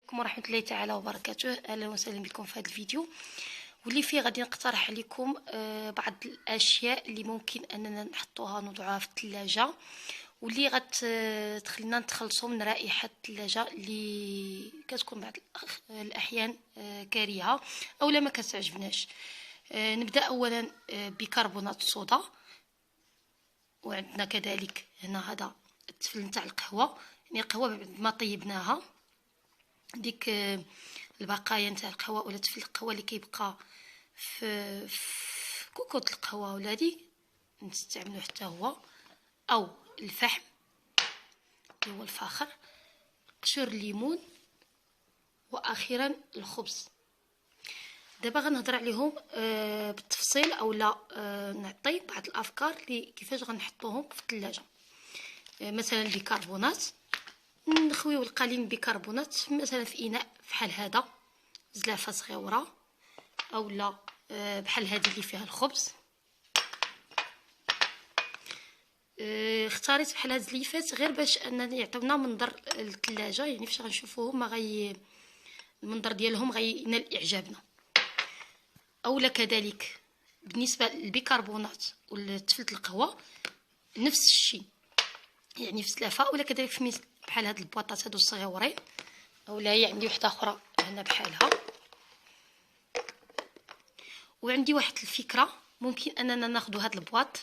عليكم ورحمة الله تعالى وبركاته. اهلا وسهلا بكم في هذا الفيديو واللي فيه غادي نقترح عليكم بعض الاشياء اللي ممكن اننا نحطوها نوضعوها في الثلاجه واللي تخلينا نتخلصوا من رائحه الثلاجه اللي كتكون بعض الاحيان كريهه او ما كتعجبناش. نبدا اولا بكربونات الصودا، وعندنا كذلك هنا هذا التفل نتاع القهوه، يعني القهوه بعد ما طيبناها ديك البقايا نتاع القهوه ولا تفل القهوه اللي كيبقى في كوكوط القهوه ولا هادي نستعملوه حتى هو، او الفحم اللي هو الفاخر، قشور الليمون، واخيرا الخبز. دابا غنهضر عليهم بالتفصيل اولا نعطي بعض الافكار اللي كيفاش غنحطوهم في الثلاجه. مثلا البيكربونات، نخويو القليل بيكربونات مثلا في اناء بحال هذا، زلافه صغيره اولا بحال هذه اللي فيها الخبز. اختاريت بحال هاد الزليفات غير باش انني يعطيونا منظر الثلاجه، يعني فاش غنشوفوهم المنظر ديالهم غينال اعجابنا. اولا كذلك بالنسبه للبيكربونات والتفلت القهوه نفس الشيء، يعني في زلافه ولا كذلك في ميز بحال هاد البواطات هادو الصغيورين، اولا هي عندي وحده اخرى هنا بحالها. وعندي واحد الفكره، ممكن اننا ناخذ هاد البواط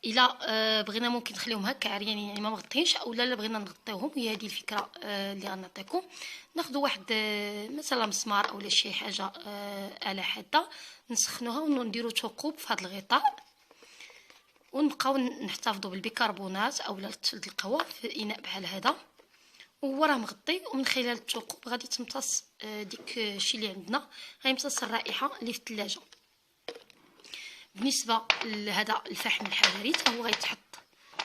الا بغينا ممكن نخليهم هكا عريانين يعني ما مغطينش، اولا بغينا نغطيوهم، هي هذه الفكره اللي غنعطيكم. ناخذ واحد مثلا مسمار اولا شي حاجه اله حاده نسخنوها ونديروا ثقوب في هذا الغطاء، ونبقاو نحتفظوا بالبيكربونات اولا تفلت القهوه في اناء بحال هذا وهو راه مغطي، ومن خلال الثقوب غادي تمتص ديك الشيء اللي عندنا، غيمتص الرائحه اللي في الثلاجه. بالنسبه لهذا الفحم الحراري حتى هو غيتحط،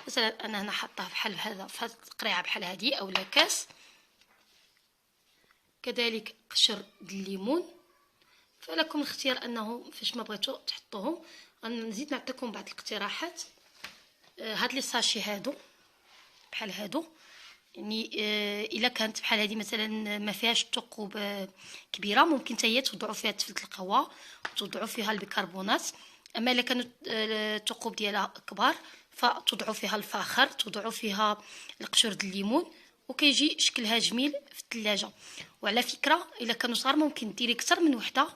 مثلا انا هنا حاطاه بحال هذا في هذه القريعه بحال هذه اولا كاس. كذلك قشر الليمون، فلكم الاختيار انه فاش ما بغيتو تحطوهم. غنزيد نعطيكم بعض الاقتراحات. هاد لي ساشي هادو بحال هادو، يعني الا كانت بحال هذه مثلا ما فيهاش ثقوب كبيره ممكن حتى هي توضعوا فيها تفلت القهوه وتوضعوا فيها البيكربونات. اما الا كانت الثقوب ديالها كبار فتوضعوا فيها الفاخر، توضعوا فيها القشور ديال الليمون، وكيجي شكلها جميل في الثلاجه. وعلى فكره الا كانوا صغار ممكن ديري اكثر من وحده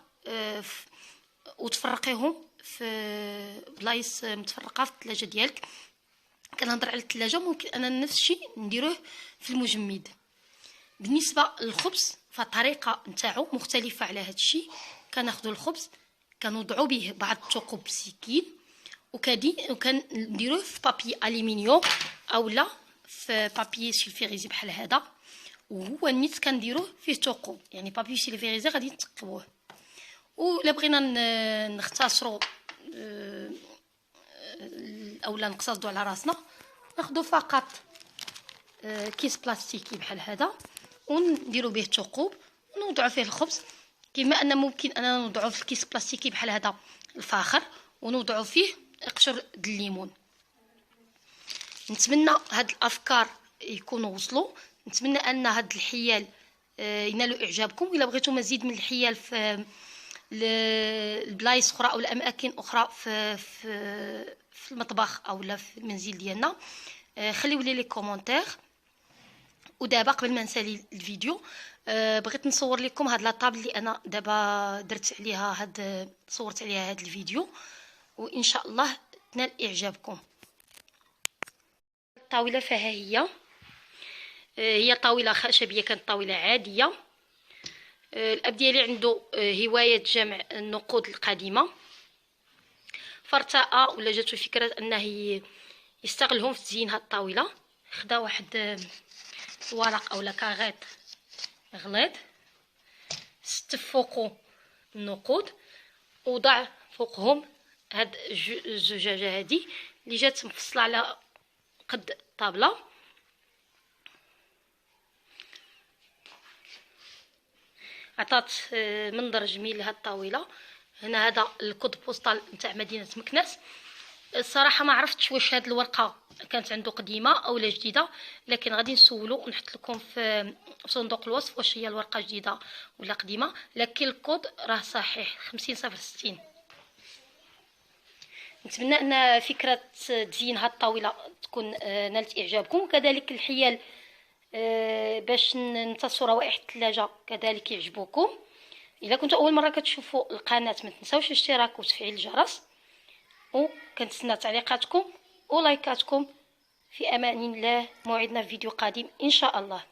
وتفرقيهم في بلايص متفرقه في الثلاجه ديالك. كنهضر على الثلاجه، ممكن انا نفس الشيء نديروه في المجمد. بالنسبه للخبز فالطريقه نتاعو مختلفه على هذا الشيء. كناخذوا الخبز كنوضعوا به بعض الثقوب بالسكين وكنديروه في بابي الومنيوم اولا في بابي سيلفيريزي بحال هذا، وهو نيت كنديروه فيه ثقوب، يعني بابي سيلفيريزي غادي نثقبوه. ولا بغينا نختصروا اولا نقتصدوا على راسنا ناخذوا فقط كيس بلاستيكي بحال هذا ونديروا به ثقوب ونوضعوا فيه الخبز، كما ان ممكن اننا نوضعوا في الكيس بلاستيكي بحال هذا الفاخر ونوضعوا فيه قشر الليمون. نتمنى هاد الافكار يكونوا وصلوا، نتمنى ان هاد الحيال ينالوا اعجابكم. الا بغيتوا مزيد من الحيال في البلايص اخرى او الاماكن اخرى في المطبخ اولا في المنزل ديالنا خليوا لي كومونتير. ودابا قبل ما نسالي الفيديو بغيت نصور لكم هاد لاطابل اللي انا دابا درت عليها صورت عليها هاد الفيديو، وان شاء الله تنال اعجابكم. الطاوله فها هي طاوله خشبيه، كانت طاوله عاديه. الاب ديالي عنده هوايه جمع النقود القديمه، فارتأى ولا جاتو فكره انه يستغلهم في تزيين هاد الطاوله. خدا واحد الورق اولا كاغيط غليظ، ستف فوقو النقود وضع فوقهم هاد الزجاجه هادي اللي جات مفصله على قد الطابله. عطات منظر جميل لهاد الطاوله. هنا هذا الكود بوسطال نتاع مدينه مكناس. الصراحه ما عرفتش واش هاد الورقه كانت عنده قديمه او لا جديده، لكن غادي نسولو ونحط لكم في صندوق الوصف واش هي الورقه جديده ولا قديمه. لكن الكود راه صحيح 50 نتمنى ان فكره تزيين هاد الطاوله تكون نالت اعجابكم، وكذلك الحيل باش نمتصوا روائح الثلاجه كذلك يعجبوكم. اذا كنتوا اول مره كتشوفوا القناه ما تنساوش الاشتراك وتفعيل الجرس، وكنتسنى تعليقاتكم ولايكاتكم. في امان الله، موعدنا في فيديو قادم ان شاء الله.